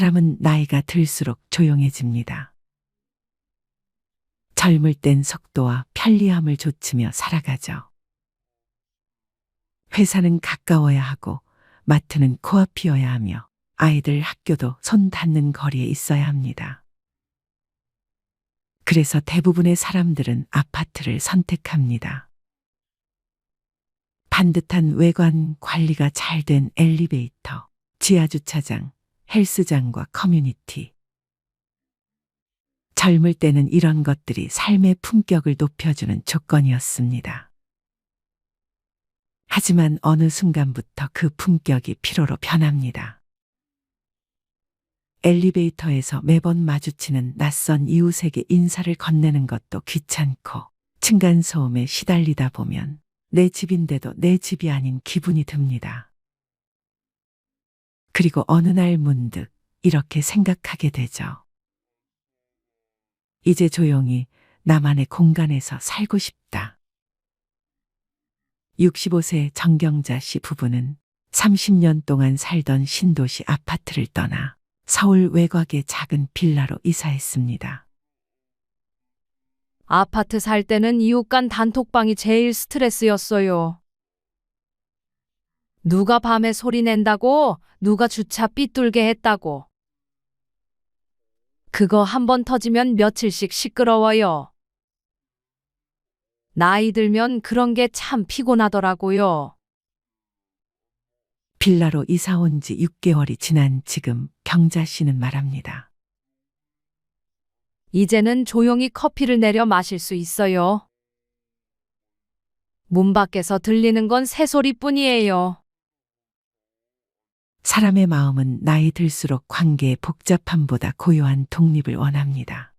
사람은 나이가 들수록 조용해집니다. 젊을 땐 속도와 편리함을 좇으며 살아가죠. 회사는 가까워야 하고 마트는 코앞이어야 하며 아이들 학교도 손 닿는 거리에 있어야 합니다. 그래서 대부분의 사람들은 아파트를 선택합니다. 반듯한 외관, 관리가 잘 된 엘리베이터, 지하주차장, 헬스장과 커뮤니티. 젊을 때는 이런 것들이 삶의 품격을 높여주는 조건이었습니다. 하지만 어느 순간부터 그 품격이 피로로 변합니다. 엘리베이터에서 매번 마주치는 낯선 이웃에게 인사를 건네는 것도 귀찮고 층간소음에 시달리다 보면 내 집인데도 내 집이 아닌 기분이 듭니다. 그리고 어느 날 문득 이렇게 생각하게 되죠. 이제 조용히 나만의 공간에서 살고 싶다. 65세 정경자 씨 부부는 30년 동안 살던 신도시 아파트를 떠나 서울 외곽의 작은 빌라로 이사했습니다. 아파트 살 때는 이웃 간 단톡방이 제일 스트레스였어요. 누가 밤에 소리 낸다고, 누가 주차 삐뚤게 했다고. 그거 한번 터지면 며칠씩 시끄러워요. 나이 들면 그런 게 참 피곤하더라고요. 빌라로 이사 온 지 6개월이 지난 지금 경자 씨는 말합니다. 이제는 조용히 커피를 내려 마실 수 있어요. 문 밖에서 들리는 건 새소리뿐이에요. 사람의 마음은 나이 들수록 관계의 복잡함보다 고요한 독립을 원합니다.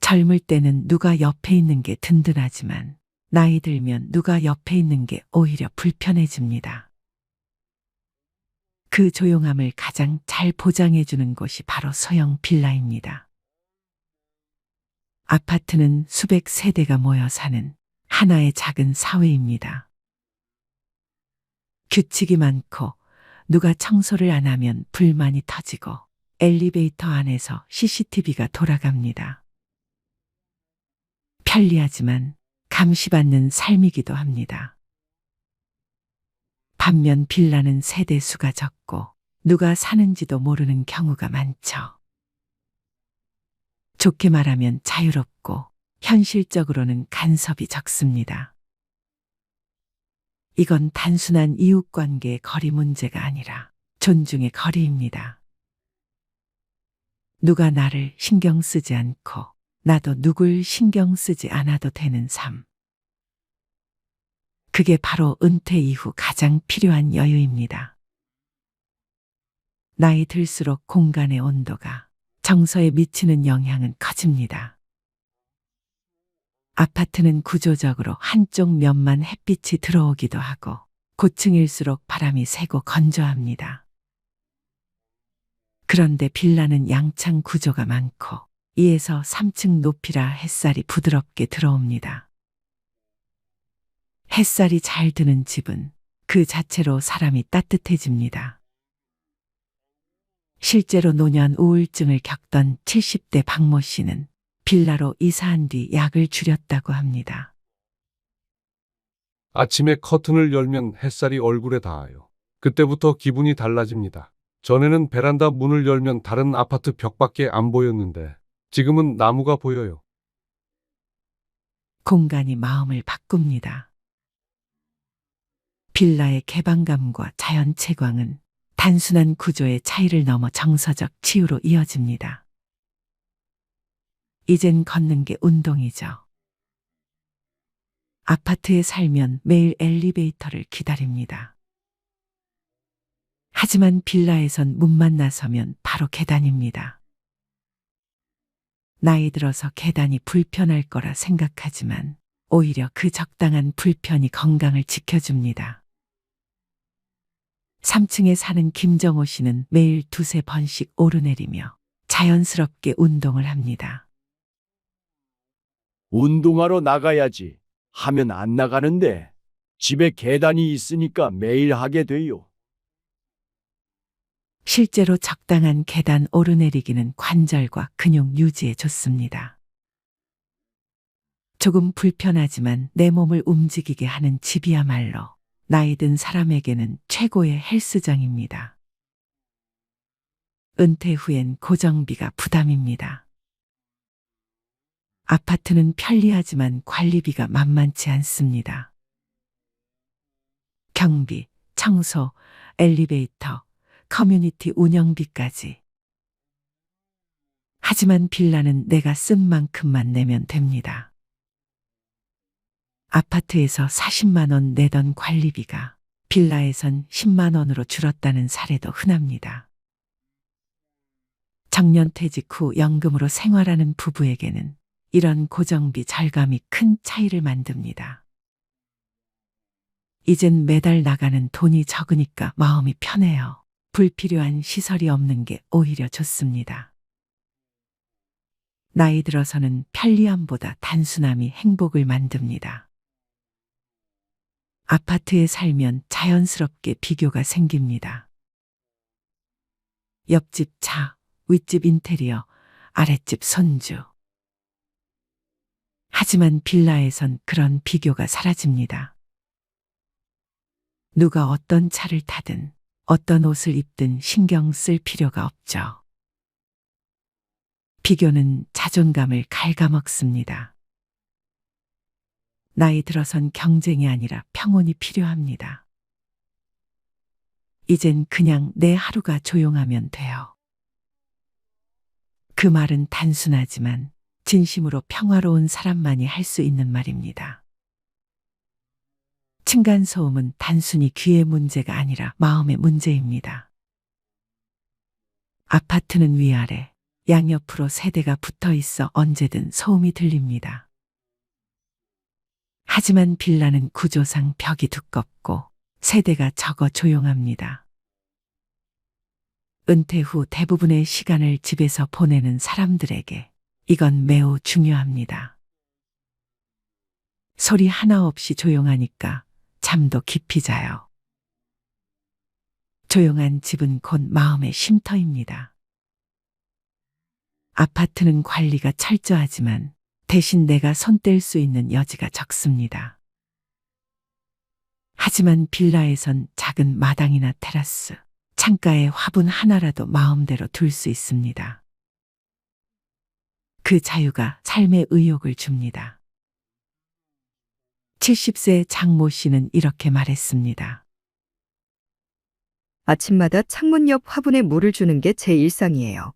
젊을 때는 누가 옆에 있는 게 든든하지만 나이 들면 누가 옆에 있는 게 오히려 불편해집니다. 그 조용함을 가장 잘 보장해주는 곳이 바로 소형 빌라입니다. 아파트는 수백 세대가 모여 사는 하나의 작은 사회입니다. 규칙이 많고 누가 청소를 안 하면 불만이 터지고 엘리베이터 안에서 CCTV가 돌아갑니다. 편리하지만 감시받는 삶이기도 합니다. 반면 빌라는 세대 수가 적고 누가 사는지도 모르는 경우가 많죠. 좋게 말하면 자유롭고 현실적으로는 간섭이 적습니다. 이건 단순한 이웃관계의 거리 문제가 아니라 존중의 거리입니다. 누가 나를 신경 쓰지 않고 나도 누굴 신경 쓰지 않아도 되는 삶. 그게 바로 은퇴 이후 가장 필요한 여유입니다. 나이 들수록 공간의 온도가 정서에 미치는 영향은 커집니다. 아파트는 구조적으로 한쪽 면만 햇빛이 들어오기도 하고 고층일수록 바람이 세고 건조합니다. 그런데 빌라는 양창 구조가 많고 2에서 3층 높이라 햇살이 부드럽게 들어옵니다. 햇살이 잘 드는 집은 그 자체로 사람이 따뜻해집니다. 실제로 노년 우울증을 겪던 70대 박모 씨는 빌라로 이사한 뒤 약을 줄였다고 합니다. 아침에 커튼을 열면 햇살이 얼굴에 닿아요. 그때부터 기분이 달라집니다. 전에는 베란다 문을 열면 다른 아파트 벽밖에 안 보였는데 지금은 나무가 보여요. 공간이 마음을 바꿉니다. 빌라의 개방감과 자연 채광은 단순한 구조의 차이를 넘어 정서적 치유로 이어집니다. 이젠 걷는 게 운동이죠. 아파트에 살면 매일 엘리베이터를 기다립니다. 하지만 빌라에선 문만 나서면 바로 계단입니다. 나이 들어서 계단이 불편할 거라 생각하지만 오히려 그 적당한 불편이 건강을 지켜줍니다. 3층에 사는 김정호 씨는 매일 2~3번씩 오르내리며 자연스럽게 운동을 합니다. 운동하러 나가야지 하면 안 나가는데 집에 계단이 있으니까 매일 하게 돼요. 실제로 적당한 계단 오르내리기는 관절과 근육 유지에 좋습니다. 조금 불편하지만 내 몸을 움직이게 하는 집이야말로 나이 든 사람에게는 최고의 헬스장입니다. 은퇴 후엔 고정비가 부담입니다. 아파트는 편리하지만 관리비가 만만치 않습니다. 경비, 청소, 엘리베이터, 커뮤니티 운영비까지. 하지만 빌라는 내가 쓴 만큼만 내면 됩니다. 아파트에서 40만 원 내던 관리비가 빌라에선 10만 원으로 줄었다는 사례도 흔합니다. 정년퇴직 후 연금으로 생활하는 부부에게는 이런 고정비 절감이 큰 차이를 만듭니다. 이젠 매달 나가는 돈이 적으니까 마음이 편해요. 불필요한 시설이 없는 게 오히려 좋습니다. 나이 들어서는 편리함보다 단순함이 행복을 만듭니다. 아파트에 살면 자연스럽게 비교가 생깁니다. 옆집 차, 윗집 인테리어, 아랫집 손주. 하지만 빌라에선 그런 비교가 사라집니다. 누가 어떤 차를 타든 어떤 옷을 입든 신경 쓸 필요가 없죠. 비교는 자존감을 갉아먹습니다. 나이 들어선 경쟁이 아니라 평온이 필요합니다. 이젠 그냥 내 하루가 조용하면 돼요. 그 말은 단순하지만 진심으로 평화로운 사람만이 할 수 있는 말입니다. 층간소음은 단순히 귀의 문제가 아니라 마음의 문제입니다. 아파트는 위아래, 양옆으로 세대가 붙어 있어 언제든 소음이 들립니다. 하지만 빌라는 구조상 벽이 두껍고 세대가 적어 조용합니다. 은퇴 후 대부분의 시간을 집에서 보내는 사람들에게 이건 매우 중요합니다. 소리 하나 없이 조용하니까 잠도 깊이 자요. 조용한 집은 곧 마음의 쉼터입니다. 아파트는 관리가 철저하지만 대신 내가 손 뗄 수 있는 여지가 적습니다. 하지만 빌라에선 작은 마당이나 테라스, 창가에 화분 하나라도 마음대로 둘 수 있습니다. 그 자유가 삶의 의욕을 줍니다. 70세 장모 씨는 이렇게 말했습니다. 아침마다 창문 옆 화분에 물을 주는 게 제 일상이에요.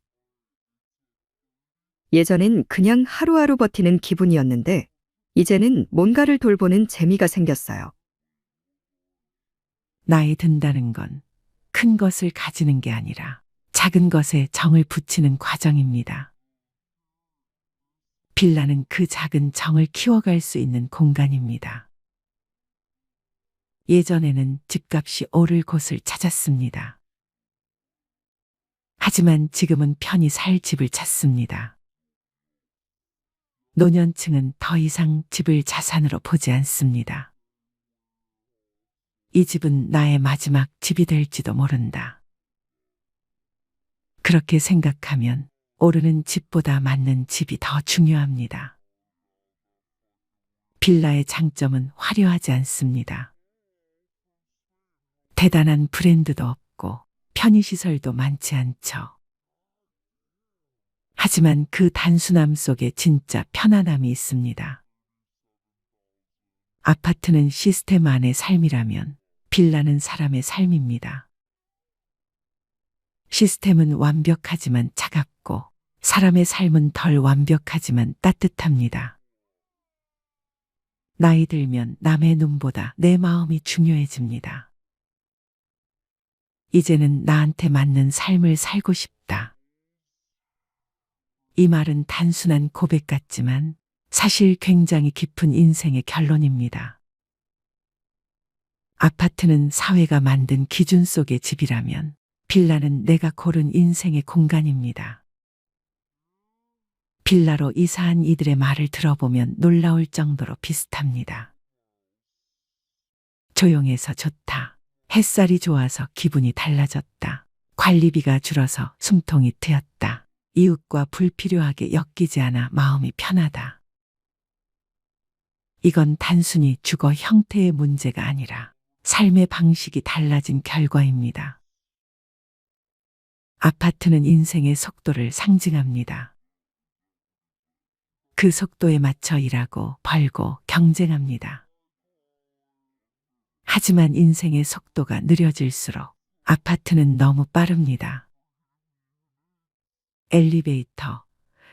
예전엔 그냥 하루하루 버티는 기분이었는데 이제는 뭔가를 돌보는 재미가 생겼어요. 나이 든다는 건 큰 것을 가지는 게 아니라 작은 것에 정을 붙이는 과정입니다. 빌라는 그 작은 정을 키워갈 수 있는 공간입니다. 예전에는 집값이 오를 곳을 찾았습니다. 하지만 지금은 편히 살 집을 찾습니다. 노년층은 더 이상 집을 자산으로 보지 않습니다. 이 집은 나의 마지막 집이 될지도 모른다. 그렇게 생각하면 오르는 집보다 맞는 집이 더 중요합니다. 빌라의 장점은 화려하지 않습니다. 대단한 브랜드도 없고 편의시설도 많지 않죠. 하지만 그 단순함 속에 진짜 편안함이 있습니다. 아파트는 시스템 안의 삶이라면 빌라는 사람의 삶입니다. 시스템은 완벽하지만 차갑고 사람의 삶은 덜 완벽하지만 따뜻합니다. 나이 들면 남의 눈보다 내 마음이 중요해집니다. 이제는 나한테 맞는 삶을 살고 싶다. 이 말은 단순한 고백 같지만 사실 굉장히 깊은 인생의 결론입니다. 아파트는 사회가 만든 기준 속의 집이라면 빌라는 내가 고른 인생의 공간입니다. 빌라로 이사한 이들의 말을 들어보면 놀라울 정도로 비슷합니다. 조용해서 좋다. 햇살이 좋아서 기분이 달라졌다. 관리비가 줄어서 숨통이 트였다. 이웃과 불필요하게 엮이지 않아 마음이 편하다. 이건 단순히 주거 형태의 문제가 아니라 삶의 방식이 달라진 결과입니다. 아파트는 인생의 속도를 상징합니다. 그 속도에 맞춰 일하고 벌고 경쟁합니다. 하지만 인생의 속도가 느려질수록 아파트는 너무 빠릅니다. 엘리베이터,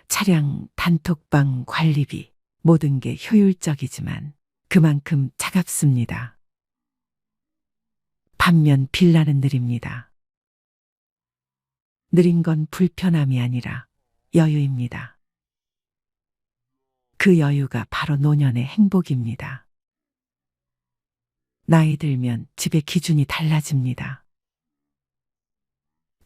차량, 단톡방, 관리비, 모든 게 효율적이지만 그만큼 차갑습니다. 반면 빌라는 느립니다. 느린 건 불편함이 아니라 여유입니다. 그 여유가 바로 노년의 행복입니다. 나이 들면 집의 기준이 달라집니다.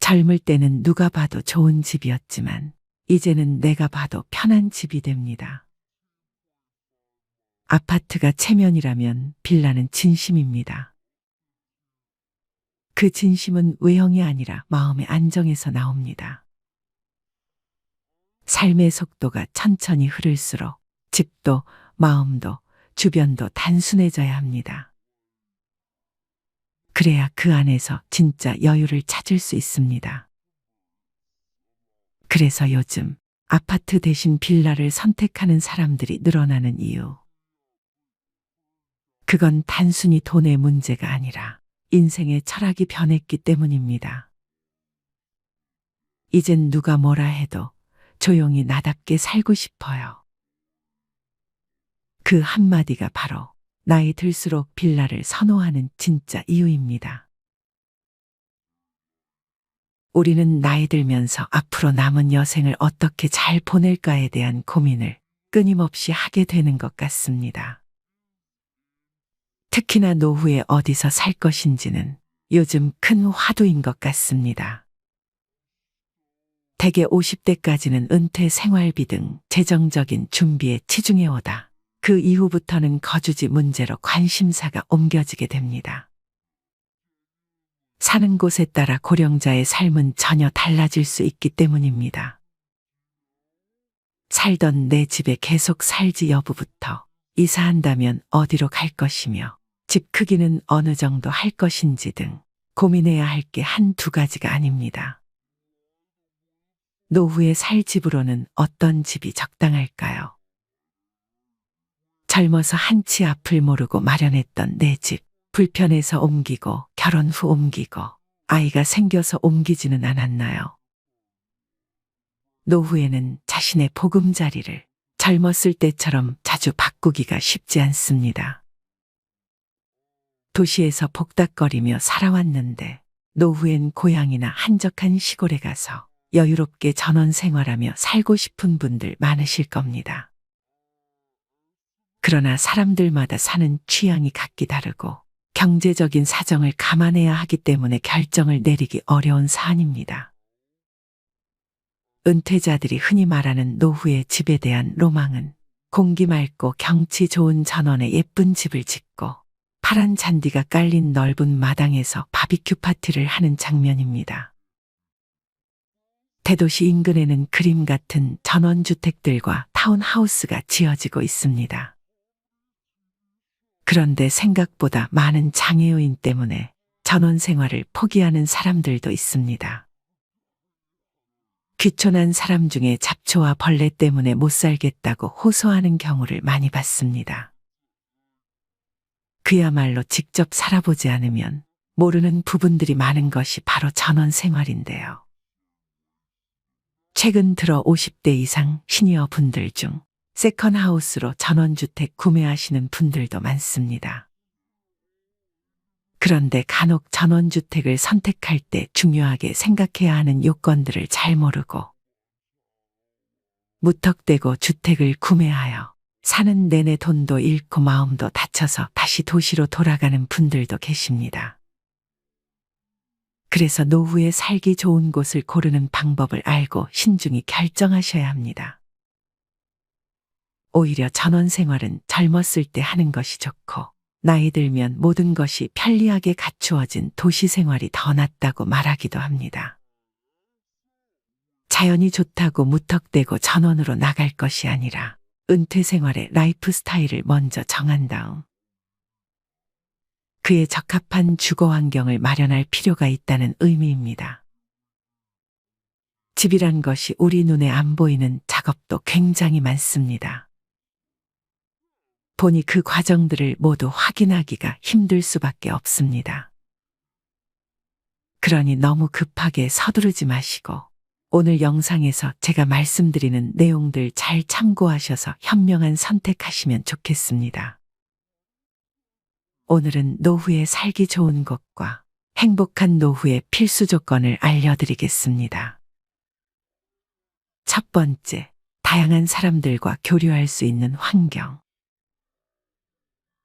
젊을 때는 누가 봐도 좋은 집이었지만 이제는 내가 봐도 편한 집이 됩니다. 아파트가 체면이라면 빌라는 진심입니다. 그 진심은 외형이 아니라 마음의 안정에서 나옵니다. 삶의 속도가 천천히 흐를수록 집도 마음도 주변도 단순해져야 합니다. 그래야 그 안에서 진짜 여유를 찾을 수 있습니다. 그래서 요즘 아파트 대신 빌라를 선택하는 사람들이 늘어나는 이유. 그건 단순히 돈의 문제가 아니라 인생의 철학이 변했기 때문입니다. 이젠 누가 뭐라 해도 조용히 나답게 살고 싶어요. 그 한마디가 바로 나이 들수록 빌라를 선호하는 진짜 이유입니다. 우리는 나이 들면서 앞으로 남은 여생을 어떻게 잘 보낼까에 대한 고민을 끊임없이 하게 되는 것 같습니다. 특히나 노후에 어디서 살 것인지는 요즘 큰 화두인 것 같습니다. 대개 50대까지는 은퇴 생활비 등 재정적인 준비에 치중해 오다 그 이후부터는 거주지 문제로 관심사가 옮겨지게 됩니다. 사는 곳에 따라 고령자의 삶은 전혀 달라질 수 있기 때문입니다. 살던 내 집에 계속 살지 여부부터 이사한다면 어디로 갈 것이며 집 크기는 어느 정도 할 것인지 등 고민해야 할 게 한두 가지가 아닙니다. 노후에 살 집으로는 어떤 집이 적당할까요? 젊어서 한치 앞을 모르고 마련했던 내 집, 불편해서 옮기고 결혼 후 옮기고 아이가 생겨서 옮기지는 않았나요? 노후에는 자신의 보금자리를 젊었을 때처럼 자주 바꾸기가 쉽지 않습니다. 도시에서 복닥거리며 살아왔는데 노후엔 고향이나 한적한 시골에 가서 여유롭게 전원 생활하며 살고 싶은 분들 많으실 겁니다. 그러나 사람들마다 사는 취향이 각기 다르고 경제적인 사정을 감안해야 하기 때문에 결정을 내리기 어려운 사안입니다. 은퇴자들이 흔히 말하는 노후의 집에 대한 로망은 공기 맑고 경치 좋은 전원에 예쁜 집을 짓고 파란 잔디가 깔린 넓은 마당에서 바비큐 파티를 하는 장면입니다. 대도시 인근에는 그림 같은 전원주택들과 타운하우스가 지어지고 있습니다. 그런데 생각보다 많은 장애 요인 때문에 전원 생활을 포기하는 사람들도 있습니다. 귀촌한 사람 중에 잡초와 벌레 때문에 못 살겠다고 호소하는 경우를 많이 봤습니다. 그야말로 직접 살아보지 않으면 모르는 부분들이 많은 것이 바로 전원 생활인데요. 최근 들어 50대 이상 시니어 분들 중 세컨하우스로 전원주택 구매하시는 분들도 많습니다. 그런데 간혹 전원주택을 선택할 때 중요하게 생각해야 하는 요건들을 잘 모르고 무턱대고 주택을 구매하여 사는 내내 돈도 잃고 마음도 다쳐서 다시 도시로 돌아가는 분들도 계십니다. 그래서 노후에 살기 좋은 곳을 고르는 방법을 알고 신중히 결정하셔야 합니다. 오히려 전원 생활은 젊었을 때 하는 것이 좋고 나이 들면 모든 것이 편리하게 갖추어진 도시 생활이 더 낫다고 말하기도 합니다. 자연이 좋다고 무턱대고 전원으로 나갈 것이 아니라 은퇴 생활의 라이프 스타일을 먼저 정한 다음 그에 적합한 주거 환경을 마련할 필요가 있다는 의미입니다. 집이란 것이 우리 눈에 안 보이는 작업도 굉장히 많습니다. 보니 그 과정들을 모두 확인하기가 힘들 수밖에 없습니다. 그러니 너무 급하게 서두르지 마시고 오늘 영상에서 제가 말씀드리는 내용들 잘 참고하셔서 현명한 선택하시면 좋겠습니다. 오늘은 노후에 살기 좋은 곳과 행복한 노후의 필수 조건을 알려드리겠습니다. 첫 번째, 다양한 사람들과 교류할 수 있는 환경.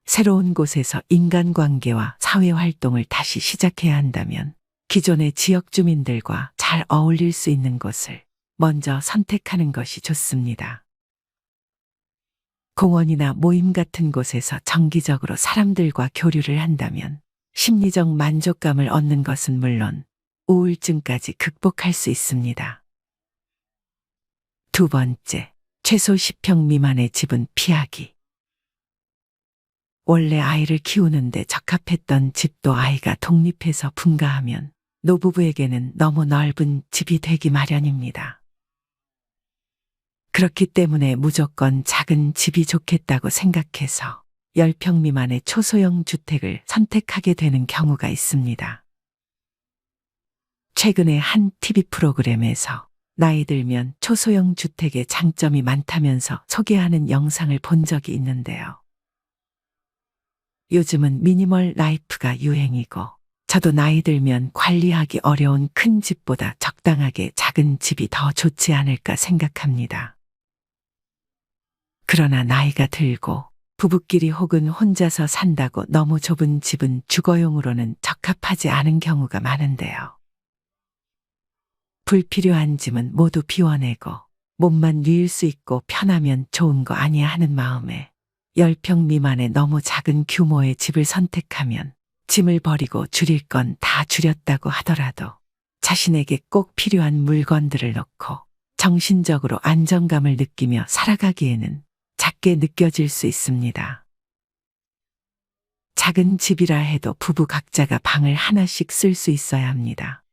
새로운 곳에서 인간관계와 사회활동을 다시 시작해야 한다면 기존의 지역 주민들과 잘 어울릴 수 있는 곳을 먼저 선택하는 것이 좋습니다. 공원이나 모임 같은 곳에서 정기적으로 사람들과 교류를 한다면 심리적 만족감을 얻는 것은 물론 우울증까지 극복할 수 있습니다. 두 번째, 최소 10평 미만의 집은 피하기. 원래 아이를 키우는데 적합했던 집도 아이가 독립해서 분가하면 노부부에게는 너무 넓은 집이 되기 마련입니다. 그렇기 때문에 무조건 작은 집이 좋겠다고 생각해서 10평 미만의 초소형 주택을 선택하게 되는 경우가 있습니다. 최근에 한 TV 프로그램에서 나이 들면 초소형 주택의 장점이 많다면서 소개하는 영상을 본 적이 있는데요. 요즘은 미니멀 라이프가 유행이고 저도 나이 들면 관리하기 어려운 큰 집보다 적당하게 작은 집이 더 좋지 않을까 생각합니다. 그러나 나이가 들고 부부끼리 혹은 혼자서 산다고 너무 좁은 집은 주거용으로는 적합하지 않은 경우가 많은데요. 불필요한 짐은 모두 비워내고 몸만 누일 수 있고 편하면 좋은 거 아니야 하는 마음에 10평 미만의 너무 작은 규모의 집을 선택하면 짐을 버리고 줄일 건 다 줄였다고 하더라도 자신에게 꼭 필요한 물건들을 넣고 정신적으로 안정감을 느끼며 살아가기에는 작게 느껴질 수 있습니다. 작은 집이라 해도 부부 각자가 방을 하나씩 쓸 수 있어야 합니다.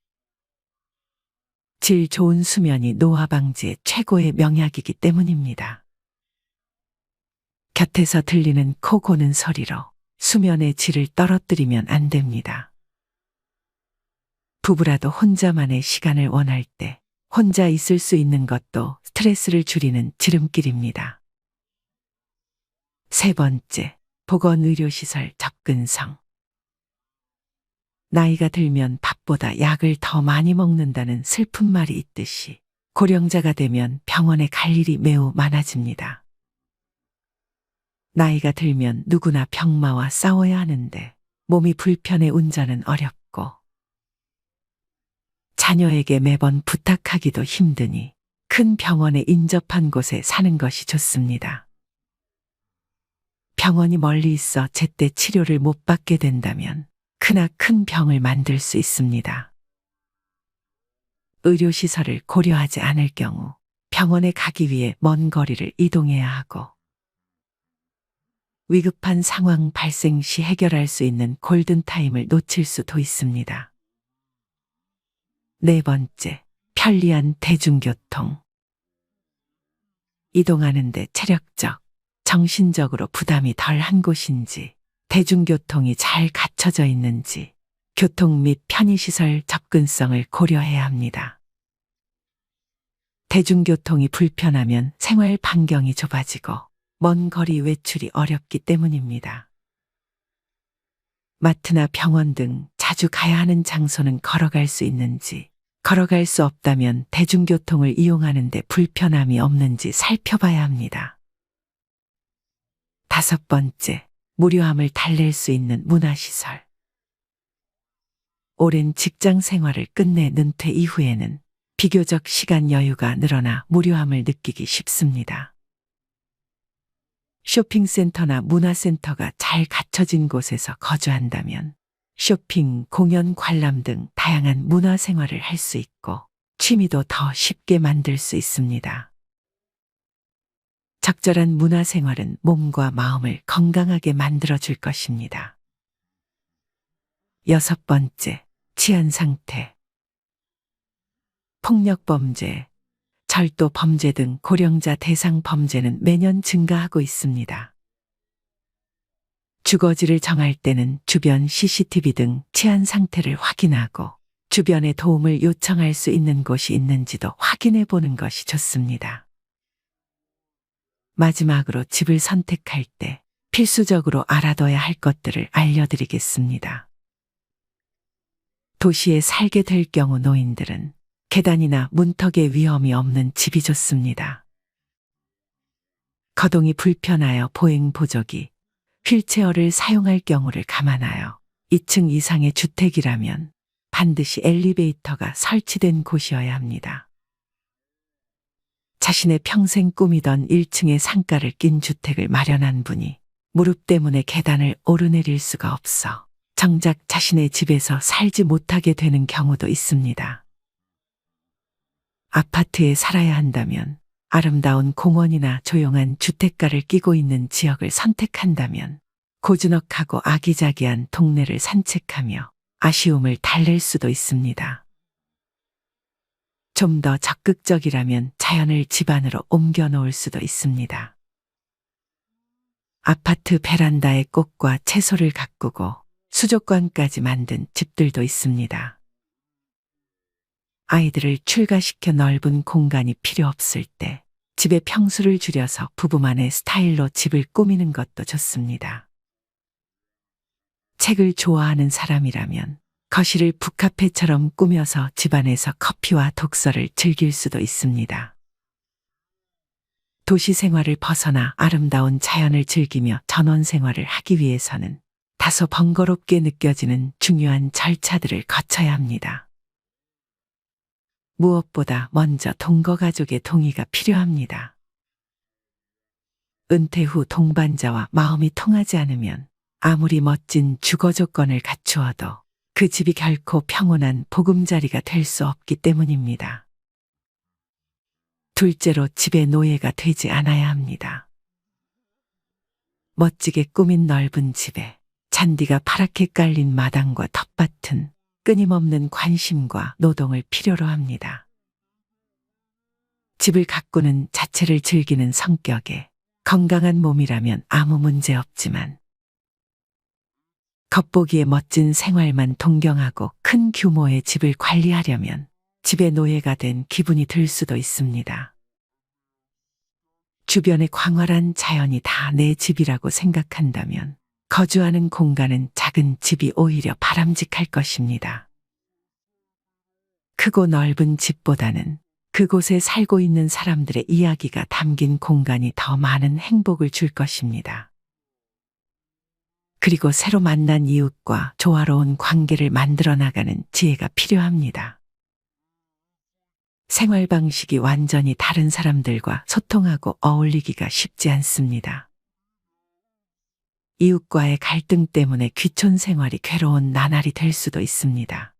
질 좋은 수면이 노화 방지의 최고의 명약이기 때문입니다. 곁에서 들리는 코 고는 소리로 수면의 질을 떨어뜨리면 안 됩니다. 부부라도 혼자만의 시간을 원할 때 혼자 있을 수 있는 것도 스트레스를 줄이는 지름길입니다. 세 번째, 보건의료시설 접근성. 나이가 들면 밥보다 약을 더 많이 먹는다는 슬픈 말이 있듯이 고령자가 되면 병원에 갈 일이 매우 많아집니다. 나이가 들면 누구나 병마와 싸워야 하는데 몸이 불편해 운전은 어렵고 자녀에게 매번 부탁하기도 힘드니 큰 병원에 인접한 곳에 사는 것이 좋습니다. 병원이 멀리 있어 제때 치료를 못 받게 된다면 크나큰 병을 만들 수 있습니다. 의료시설을 고려하지 않을 경우 병원에 가기 위해 먼 거리를 이동해야 하고 위급한 상황 발생 시 해결할 수 있는 골든타임을 놓칠 수도 있습니다. 네 번째, 편리한 대중교통. 이동하는데 체력적, 정신적으로 부담이 덜한 곳인지, 대중교통이 잘 갖춰져 있는지, 교통 및 편의시설 접근성을 고려해야 합니다. 대중교통이 불편하면 생활 반경이 좁아지고 먼 거리 외출이 어렵기 때문입니다. 마트나 병원 등 자주 가야 하는 장소는 걸어갈 수 있는지, 걸어갈 수 없다면 대중교통을 이용하는데 불편함이 없는지 살펴봐야 합니다. 다섯 번째, 무료함을 달랠 수 있는 문화시설. 오랜 직장 생활을 끝내 은퇴 이후에는 비교적 시간 여유가 늘어나 무료함을 느끼기 쉽습니다. 쇼핑센터나 문화센터가 잘 갖춰진 곳에서 거주한다면 쇼핑, 공연, 관람 등 다양한 문화 생활을 할 수 있고 취미도 더 쉽게 만들 수 있습니다. 적절한 문화 생활은 몸과 마음을 건강하게 만들어 줄 것입니다. 6번째, 치안 상태. 폭력 범죄, 절도 범죄 등 고령자 대상 범죄는 매년 증가하고 있습니다. 주거지를 정할 때는 주변 CCTV 등 치안 상태를 확인하고 주변에 도움을 요청할 수 있는 곳이 있는지도 확인해 보는 것이 좋습니다. 마지막으로 집을 선택할 때 필수적으로 알아둬야 할 것들을 알려드리겠습니다. 도시에 살게 될 경우 노인들은 계단이나 문턱의 위험이 없는 집이 좋습니다. 거동이 불편하여 보행 보조기, 휠체어를 사용할 경우를 감안하여 2층 이상의 주택이라면 반드시 엘리베이터가 설치된 곳이어야 합니다. 자신의 평생 꿈이던 1층의 상가를 낀 주택을 마련한 분이 무릎 때문에 계단을 오르내릴 수가 없어 정작 자신의 집에서 살지 못하게 되는 경우도 있습니다. 아파트에 살아야 한다면 아름다운 공원이나 조용한 주택가를 끼고 있는 지역을 선택한다면 고즈넉하고 아기자기한 동네를 산책하며 아쉬움을 달랠 수도 있습니다. 좀 더 적극적이라면 자연을 집 안으로 옮겨 놓을 수도 있습니다. 아파트 베란다에 꽃과 채소를 가꾸고 수족관까지 만든 집들도 있습니다. 아이들을 출가시켜 넓은 공간이 필요 없을 때 집의 평수를 줄여서 부부만의 스타일로 집을 꾸미는 것도 좋습니다. 책을 좋아하는 사람이라면 거실을 북카페처럼 꾸며서 집안에서 커피와 독서를 즐길 수도 있습니다. 도시 생활을 벗어나 아름다운 자연을 즐기며 전원 생활을 하기 위해서는 다소 번거롭게 느껴지는 중요한 절차들을 거쳐야 합니다. 무엇보다 먼저 동거가족의 동의가 필요합니다. 은퇴 후 동반자와 마음이 통하지 않으면 아무리 멋진 주거 조건을 갖추어도 그 집이 결코 평온한 보금자리가 될 수 없기 때문입니다. 둘째로 집의 노예가 되지 않아야 합니다. 멋지게 꾸민 넓은 집에 잔디가 파랗게 깔린 마당과 텃밭은 끊임없는 관심과 노동을 필요로 합니다. 집을 가꾸는 자체를 즐기는 성격에 건강한 몸이라면 아무 문제 없지만 겉보기에 멋진 생활만 동경하고 큰 규모의 집을 관리하려면 집의 노예가 된 기분이 들 수도 있습니다. 주변의 광활한 자연이 다 내 집이라고 생각한다면 거주하는 공간은 작은 집이 오히려 바람직할 것입니다. 크고 넓은 집보다는 그곳에 살고 있는 사람들의 이야기가 담긴 공간이 더 많은 행복을 줄 것입니다. 그리고 새로 만난 이웃과 조화로운 관계를 만들어 나가는 지혜가 필요합니다. 생활 방식이 완전히 다른 사람들과 소통하고 어울리기가 쉽지 않습니다. 이웃과의 갈등 때문에 귀촌 생활이 괴로운 나날이 될 수도 있습니다.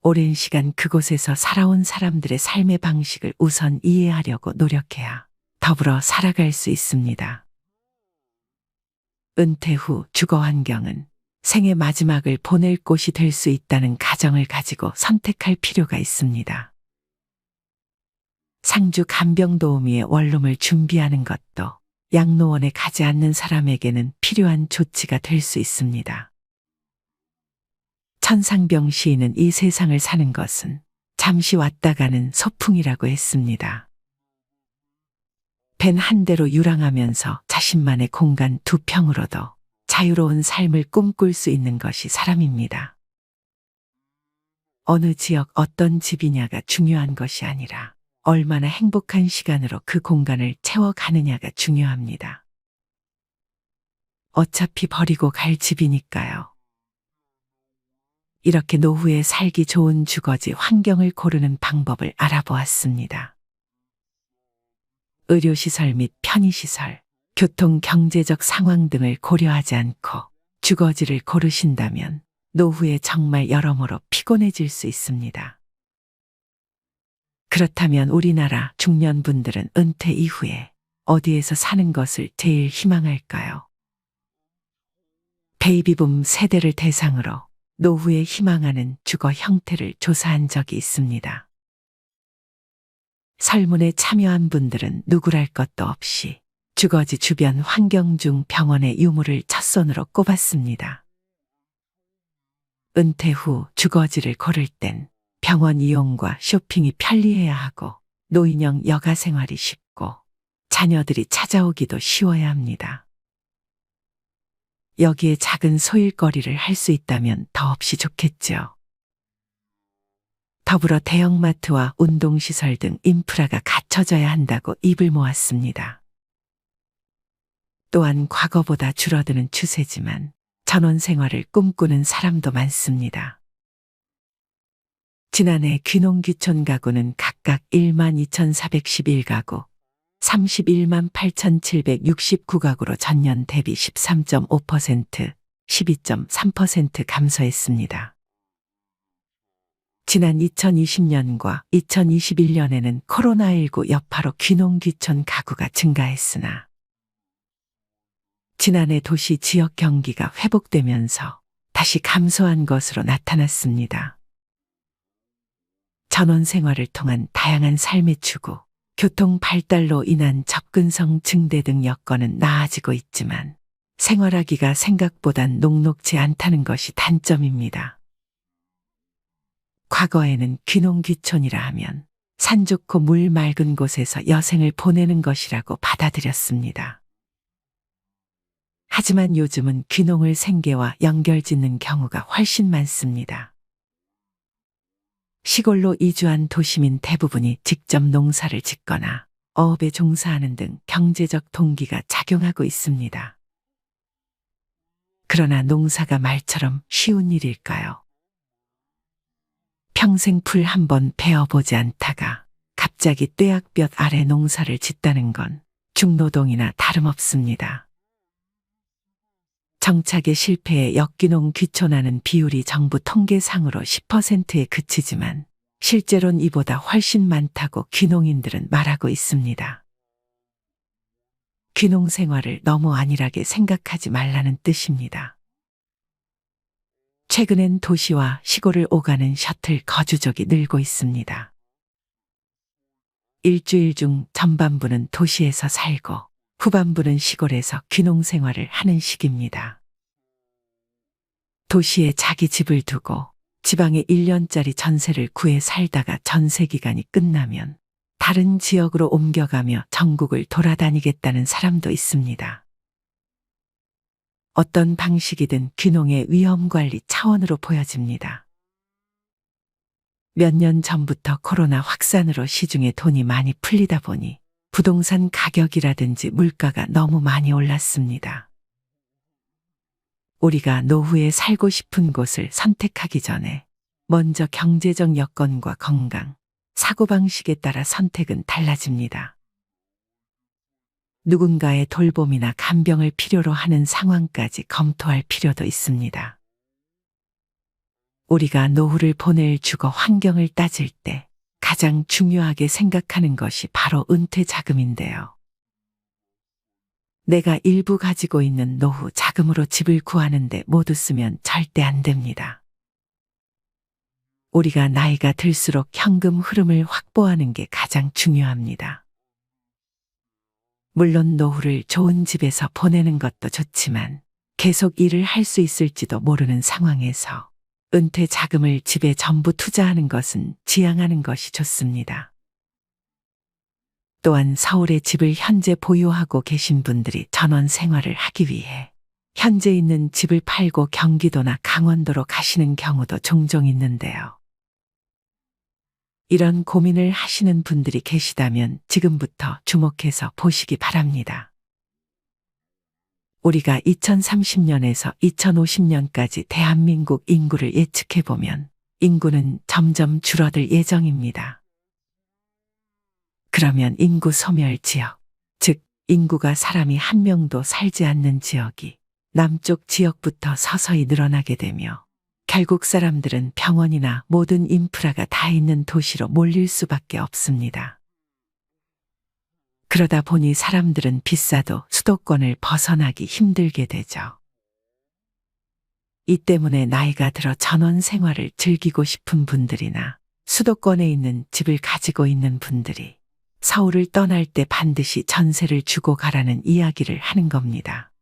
오랜 시간 그곳에서 살아온 사람들의 삶의 방식을 우선 이해하려고 노력해야 더불어 살아갈 수 있습니다. 은퇴 후 주거 환경은 생의 마지막을 보낼 곳이 될 수 있다는 가정을 가지고 선택할 필요가 있습니다. 상주 간병도우미의 원룸을 준비하는 것도 양로원에 가지 않는 사람에게는 필요한 조치가 될 수 있습니다. 천상병 시인은 이 세상을 사는 것은 잠시 왔다 가는 소풍이라고 했습니다. 벤 한 대로 유랑하면서 자신만의 공간 2평으로도 자유로운 삶을 꿈꿀 수 있는 것이 사람입니다. 어느 지역 어떤 집이냐가 중요한 것이 아니라 얼마나 행복한 시간으로 그 공간을 채워가느냐가 중요합니다. 어차피 버리고 갈 집이니까요. 이렇게 노후에 살기 좋은 주거지 환경을 고르는 방법을 알아보았습니다. 의료시설 및 편의시설, 교통 경제적 상황 등을 고려하지 않고 주거지를 고르신다면 노후에 정말 여러모로 피곤해질 수 있습니다. 그렇다면 우리나라 중년분들은 은퇴 이후에 어디에서 사는 것을 제일 희망할까요? 베이비붐 세대를 대상으로 노후에 희망하는 주거 형태를 조사한 적이 있습니다. 설문에 참여한 분들은 누구랄 것도 없이 주거지 주변 환경 중 병원의 유무를 첫손으로 꼽았습니다. 은퇴 후 주거지를 고를 땐 병원 이용과 쇼핑이 편리해야 하고 노인형 여가 생활이 쉽고 자녀들이 찾아오기도 쉬워야 합니다. 여기에 작은 소일거리를 할 수 있다면 더없이 좋겠죠. 더불어 대형마트와 운동시설 등 인프라가 갖춰져야 한다고 입을 모았습니다. 또한 과거보다 줄어드는 추세지만 전원 생활을 꿈꾸는 사람도 많습니다. 지난해 귀농귀촌 가구는 각각 12,411가구, 31만 8,769가구로 전년 대비 13.5%, 12.3% 감소했습니다. 지난 2020년과 2021년에는 코로나19 여파로 귀농귀촌 가구가 증가했으나 지난해 도시 지역 경기가 회복되면서 다시 감소한 것으로 나타났습니다. 전원 생활을 통한 다양한 삶의 추구, 교통 발달로 인한 접근성 증대 등 여건은 나아지고 있지만 생활하기가 생각보단 녹록지 않다는 것이 단점입니다. 과거에는 귀농귀촌이라 하면 산 좋고 물 맑은 곳에서 여생을 보내는 것이라고 받아들였습니다. 하지만 요즘은 귀농을 생계와 연결짓는 경우가 훨씬 많습니다. 시골로 이주한 도시민 대부분이 직접 농사를 짓거나 어업에 종사하는 등 경제적 동기가 작용하고 있습니다. 그러나 농사가 말처럼 쉬운 일일까요? 평생 풀 한 번 베어보지 않다가 갑자기 떼약볕 아래 농사를 짓다는 건 중노동이나 다름없습니다. 정착의 실패에 역귀농 귀촌하는 비율이 정부 통계상으로 10%에 그치지만 실제로는 이보다 훨씬 많다고 귀농인들은 말하고 있습니다. 귀농 생활을 너무 안일하게 생각하지 말라는 뜻입니다. 최근엔 도시와 시골을 오가는 셔틀 거주족이 늘고 있습니다. 일주일 중 전반부는 도시에서 살고 후반부는 시골에서 귀농 생활을 하는 시기입니다. 도시에 자기 집을 두고 지방에 1년짜리 전세를 구해 살다가 전세 기간이 끝나면 다른 지역으로 옮겨가며 전국을 돌아다니겠다는 사람도 있습니다. 어떤 방식이든 귀농의 위험 관리 차원으로 보여집니다. 몇 년 전부터 코로나 확산으로 시중에 돈이 많이 풀리다 보니 부동산 가격이라든지 물가가 너무 많이 올랐습니다. 우리가 노후에 살고 싶은 곳을 선택하기 전에 먼저 경제적 여건과 건강, 사고방식에 따라 선택은 달라집니다. 누군가의 돌봄이나 간병을 필요로 하는 상황까지 검토할 필요도 있습니다. 우리가 노후를 보낼 주거 환경을 따질 때 가장 중요하게 생각하는 것이 바로 은퇴 자금인데요. 내가 일부 가지고 있는 노후 자금으로 집을 구하는데 모두 쓰면 절대 안 됩니다. 우리가 나이가 들수록 현금 흐름을 확보하는 게 가장 중요합니다. 물론 노후를 좋은 집에서 보내는 것도 좋지만 계속 일을 할 수 있을지도 모르는 상황에서 은퇴 자금을 집에 전부 투자하는 것은 지양하는 것이 좋습니다. 또한 서울에 집을 현재 보유하고 계신 분들이 전원 생활을 하기 위해 현재 있는 집을 팔고 경기도나 강원도로 가시는 경우도 종종 있는데요. 이런 고민을 하시는 분들이 계시다면 지금부터 주목해서 보시기 바랍니다. 우리가 2030년에서 2050년까지 대한민국 인구를 예측해보면 인구는 점점 줄어들 예정입니다. 그러면 인구 소멸 지역, 즉 인구가 사람이 한 명도 살지 않는 지역이 남쪽 지역부터 서서히 늘어나게 되며 결국 사람들은 병원이나 모든 인프라가 다 있는 도시로 몰릴 수밖에 없습니다. 그러다 보니 사람들은 비싸도 수도권을 벗어나기 힘들게 되죠. 이 때문에 나이가 들어 전원 생활을 즐기고 싶은 분들이나 수도권에 있는 집을 가지고 있는 분들이 서울을 떠날 때 반드시 전세를 주고 가라는 이야기를 하는 겁니다.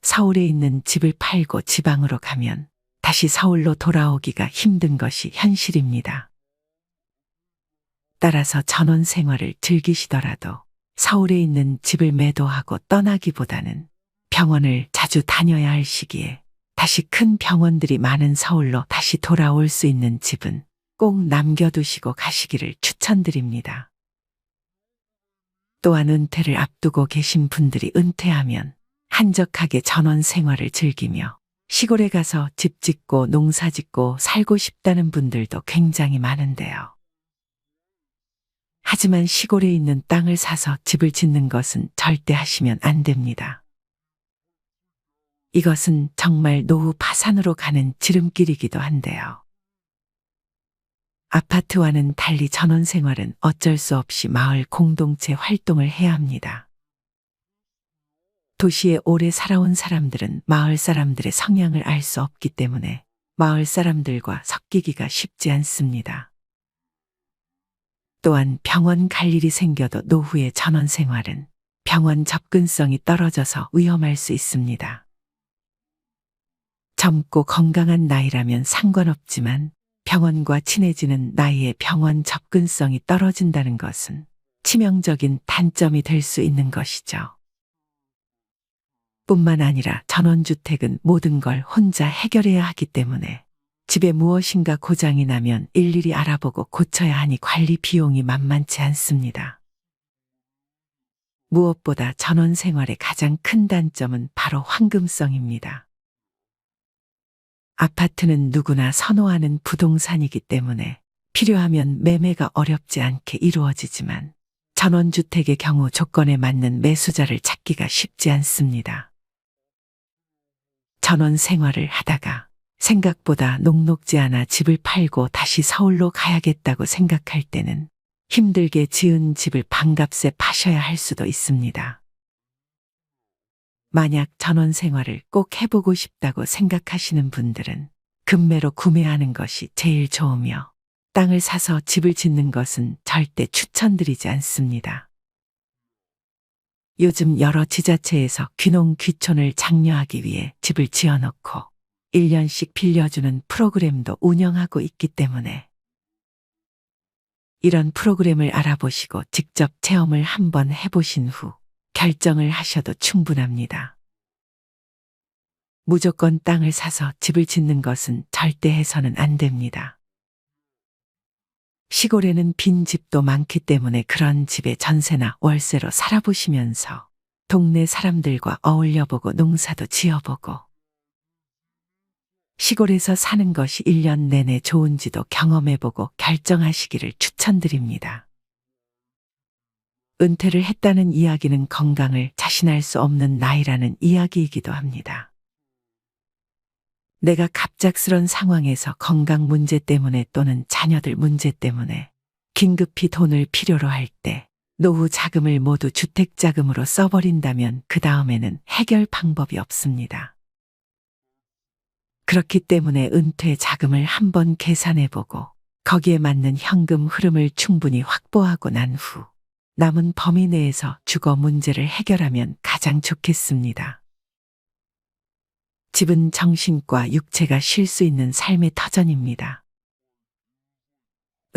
서울에 있는 집을 팔고 지방으로 가면 다시 서울로 돌아오기가 힘든 것이 현실입니다. 따라서 전원 생활을 즐기시더라도 서울에 있는 집을 매도하고 떠나기보다는 병원을 자주 다녀야 할 시기에 다시 큰 병원들이 많은 서울로 다시 돌아올 수 있는 집은 꼭 남겨두시고 가시기를 추천드립니다. 또한 은퇴를 앞두고 계신 분들이 은퇴하면 한적하게 전원 생활을 즐기며 시골에 가서 집 짓고 농사 짓고 살고 싶다는 분들도 굉장히 많은데요. 하지만 시골에 있는 땅을 사서 집을 짓는 것은 절대 하시면 안 됩니다. 이것은 정말 노후 파산으로 가는 지름길이기도 한데요. 아파트와는 달리 전원 생활은 어쩔 수 없이 마을 공동체 활동을 해야 합니다. 도시에 오래 살아온 사람들은 마을 사람들의 성향을 알 수 없기 때문에 마을 사람들과 섞이기가 쉽지 않습니다. 또한 병원 갈 일이 생겨도 노후의 전원 생활은 병원 접근성이 떨어져서 위험할 수 있습니다. 젊고 건강한 나이라면 상관없지만 병원과 친해지는 나이에 병원 접근성이 떨어진다는 것은 치명적인 단점이 될 수 있는 것이죠. 뿐만 아니라 전원주택은 모든 걸 혼자 해결해야 하기 때문에 집에 무엇인가 고장이 나면 일일이 알아보고 고쳐야 하니 관리 비용이 만만치 않습니다. 무엇보다 전원 생활의 가장 큰 단점은 바로 황금성입니다. 아파트는 누구나 선호하는 부동산이기 때문에 필요하면 매매가 어렵지 않게 이루어지지만 전원주택의 경우 조건에 맞는 매수자를 찾기가 쉽지 않습니다. 전원 생활을 하다가 생각보다 녹록지 않아 집을 팔고 다시 서울로 가야겠다고 생각할 때는 힘들게 지은 집을 반값에 파셔야 할 수도 있습니다. 만약 전원 생활을 꼭 해보고 싶다고 생각하시는 분들은 급매로 구매하는 것이 제일 좋으며 땅을 사서 집을 짓는 것은 절대 추천드리지 않습니다. 요즘 여러 지자체에서 귀농 귀촌을 장려하기 위해 집을 지어놓고 1년씩 빌려주는 프로그램도 운영하고 있기 때문에 이런 프로그램을 알아보시고 직접 체험을 한번 해보신 후 결정을 하셔도 충분합니다. 무조건 땅을 사서 집을 짓는 것은 절대 해서는 안 됩니다. 시골에는 빈 집도 많기 때문에 그런 집에 전세나 월세로 살아보시면서 동네 사람들과 어울려보고 농사도 지어보고 시골에서 사는 것이 1년 내내 좋은지도 경험해보고 결정하시기를 추천드립니다. 은퇴를 했다는 이야기는 건강을 자신할 수 없는 나이라는 이야기이기도 합니다. 내가 갑작스런 상황에서 건강 문제 때문에 또는 자녀들 문제 때문에 긴급히 돈을 필요로 할 때 노후 자금을 모두 주택자금으로 써버린다면 그 다음에는 해결 방법이 없습니다. 그렇기 때문에 은퇴 자금을 한번 계산해보고 거기에 맞는 현금 흐름을 충분히 확보하고 난 후 남은 범위 내에서 주거 문제를 해결하면 가장 좋겠습니다. 집은 정신과 육체가 쉴 수 있는 삶의 터전입니다.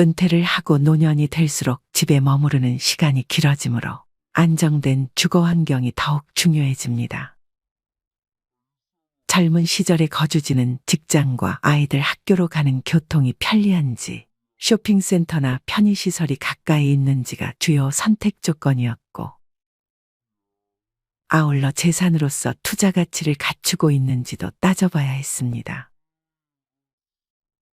은퇴를 하고 노년이 될수록 집에 머무르는 시간이 길어지므로 안정된 주거 환경이 더욱 중요해집니다. 젊은 시절의 거주지는 직장과 아이들 학교로 가는 교통이 편리한지 쇼핑센터나 편의시설이 가까이 있는지가 주요 선택 조건이었고 아울러 재산으로서 투자 가치를 갖추고 있는지도 따져봐야 했습니다.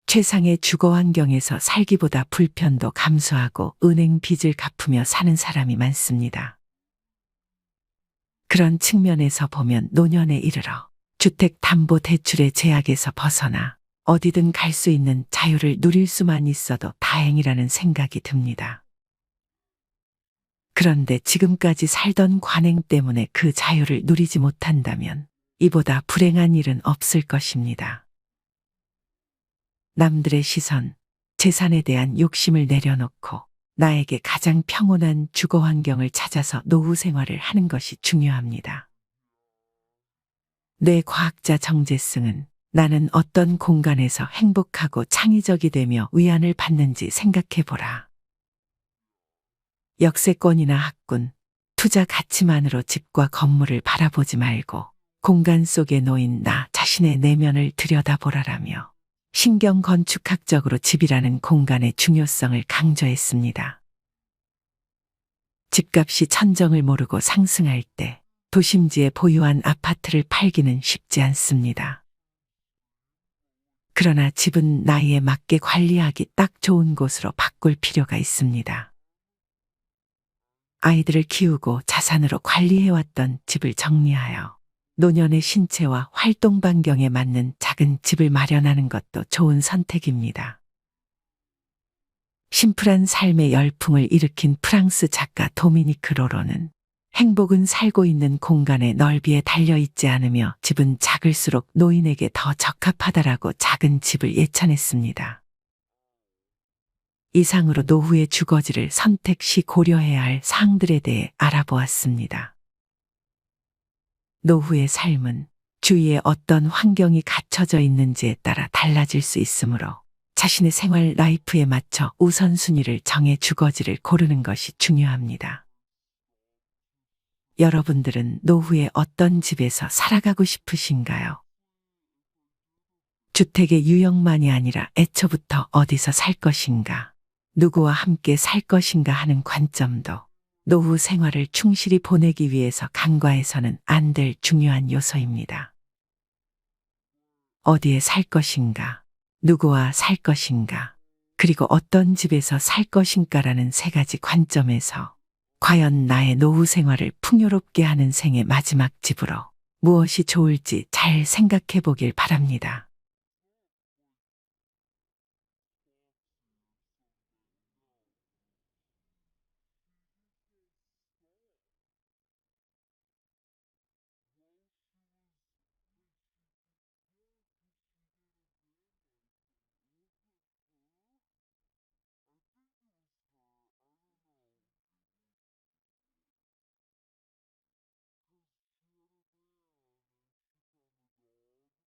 최상의 주거 환경에서 살기보다 불편도 감수하고 은행 빚을 갚으며 사는 사람이 많습니다. 그런 측면에서 보면 노년에 이르러 주택담보대출의 제약에서 벗어나 어디든 갈 수 있는 자유를 누릴 수만 있어도 다행이라는 생각이 듭니다. 그런데 지금까지 살던 관행 때문에 그 자유를 누리지 못한다면 이보다 불행한 일은 없을 것입니다. 남들의 시선, 재산에 대한 욕심을 내려놓고 나에게 가장 평온한 주거 환경을 찾아서 노후 생활을 하는 것이 중요합니다. 뇌과학자 정재승은 나는 어떤 공간에서 행복하고 창의적이 되며 위안을 받는지 생각해보라. 역세권이나 학군, 투자 가치만으로 집과 건물을 바라보지 말고 공간 속에 놓인 나 자신의 내면을 들여다보라라며 신경 건축학적으로 집이라는 공간의 중요성을 강조했습니다. 집값이 천정을 모르고 상승할 때 도심지에 보유한 아파트를 팔기는 쉽지 않습니다. 그러나 집은 나이에 맞게 관리하기 딱 좋은 곳으로 바꿀 필요가 있습니다. 아이들을 키우고 자산으로 관리해왔던 집을 정리하여 노년의 신체와 활동 반경에 맞는 작은 집을 마련하는 것도 좋은 선택입니다. 심플한 삶의 열풍을 일으킨 프랑스 작가 도미니크 로로는 행복은 살고 있는 공간의 넓이에 달려있지 않으며 집은 작을수록 노인에게 더 적합하다라고 작은 집을 예찬했습니다. 이상으로 노후의 주거지를 선택 시 고려해야 할 사항들에 대해 알아보았습니다. 노후의 삶은 주위에 어떤 환경이 갖춰져 있는지에 따라 달라질 수 있으므로 자신의 생활 라이프에 맞춰 우선순위를 정해 주거지를 고르는 것이 중요합니다. 여러분들은 노후에 어떤 집에서 살아가고 싶으신가요? 주택의 유형만이 아니라 애초부터 어디서 살 것인가, 누구와 함께 살 것인가 하는 관점도 노후 생활을 충실히 보내기 위해서 간과해서는 안 될 중요한 요소입니다. 어디에 살 것인가, 누구와 살 것인가, 그리고 어떤 집에서 살 것인가라는 세 가지 관점에서 과연 나의 노후 생활을 풍요롭게 하는 생의 마지막 집으로 무엇이 좋을지 잘 생각해 보길 바랍니다.